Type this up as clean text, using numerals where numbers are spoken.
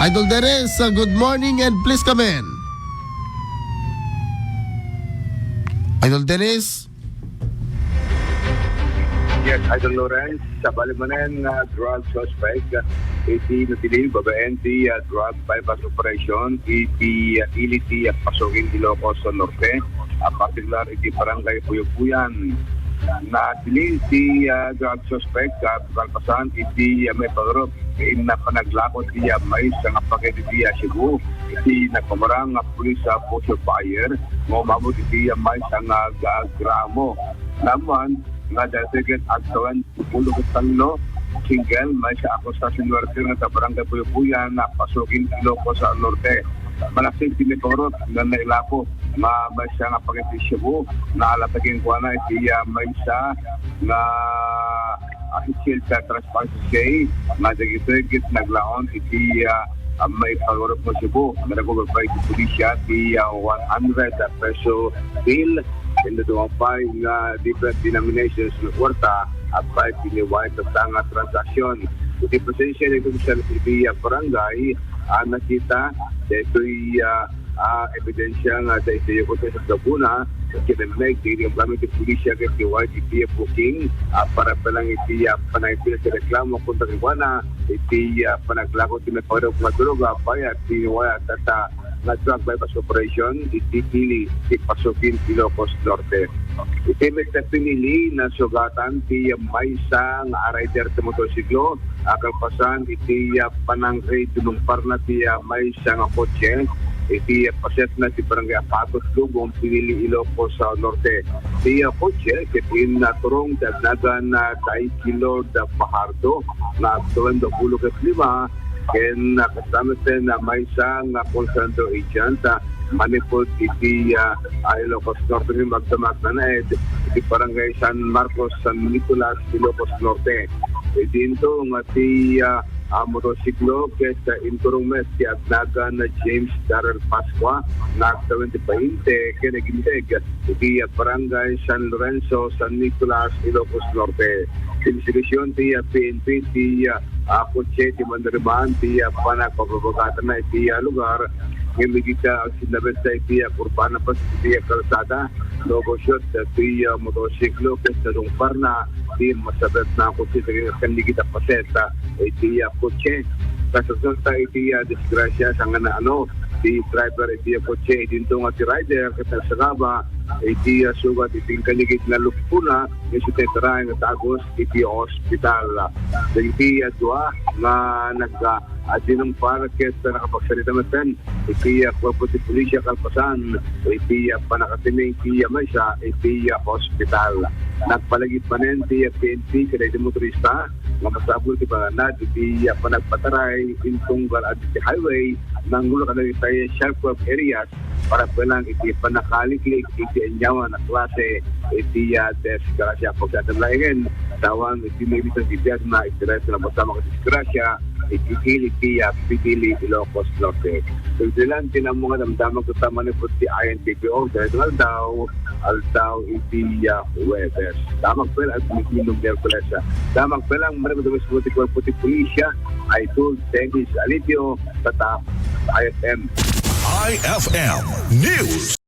Idol Dennis, good morning and please come in. Idol Dennis. Yes, Idol Lawrence, sa balimanan drug suspect, iti natilil babaen ti drug bypass operation, iti iliti pasogin Ilocos sa Norte, particular iti barangay Puyo-Puyan. Natilil ti drug suspect, kalpasan iti may pagrup, na panaglakot ti may sa pakete ti Cebu, iti nagpamarang pulis sa Poso Fire, mabot iti may sa gramo. Naman, nga desiget agtawan ulo ko talo single may sa akustasyon worker na sa barangay Puyo-Puyan na pasugin Ilocos sa Norte. Malaking tinitorot na nailapo may siya nga pag-itisyabu na alatagin ko na iti may siya na official sa transparency say nga desiget naglaon iti may pagorot mo Cebu na nagubabay iti pulisya iti 100 peso bill in the duwapay nga different denominations ng kwarta at pa piniwait na tanga transaksyon. Iti presensya nito sa Silvia Barangay, nakita na ito'y ebidensya nga sa ito yung sa Gabuna, kinamig, yung gamit yung pulisya kay Kiwait, iti booking, para palang iti panaypil sa reklamo kung takiwana, iti panaglakot yung nagpagod ng droga, paya, tiniwaya at na drug bypass operation, itikili si Pasukin Ilocos Norte. Iti may pinili na sugatan ti may isang rider sa motorsiklo, kalpasan iti panangkay dunumpar na ti may isang kotse, iti paset na ti barangay Apatos Lubong, pinili Ilocos sa Norte. Ti kotse, kitin na turong dagnagan na 2 kilo da Pahardo, na 25 ken kasama na may isang consanto agent manipod iti Ilocos Norte ni magdamag na iti barangay San Marcos, San Nicolas, Ilocos Norte. Dito nga ti motosiklo kesa inturong mes ti atnaga na James Darrell Pasqua na 20 kinaginteg iti barangay San Lorenzo, San Nicolas, Ilocos Norte. Investigasyon ti PNP ti kotse ti Mandariban ti panagpapabagatan na iti lugar ngimigita ang sinabit sa iti kurbana pa sa iti kalsada logo shot ti motosiklo kesa lungpar na ti masabit na kotse kanligita paseta iti kotse kasasunta iti disgrasya sa nga na ti driver iti kotse dinto nga ti rider kata sagaba iti sugat iti kaligid na lupuna iti tetraeng tagos iti hospital. Iti dua nga nag-adinong paraket na nakapagsalita natin iti puti pulisya kalpasan iti panakatiming iti maysa iti hospital. Nagpalagip panen ti PNP kada iti motorista nga masabol ti panganad iti panagpataray intunggal at iti highway nang gulo ka na iti sharp areas para pelang iti panakaliklik iti enyawan na klase iti desgrasya pagdadalayan tawang iti may bitang tibiyad na itireso na masama ka desgrasya iti pipili Ilocos Norte. So dilan tinamo nga damdamag ko tama ni puti INPPO dahil aldaw iti Webes. Damag pala at mikinom Merkules. Damag pala ang marami puti pulisya ay tool Dennis Alipio sa IFM. IFM News.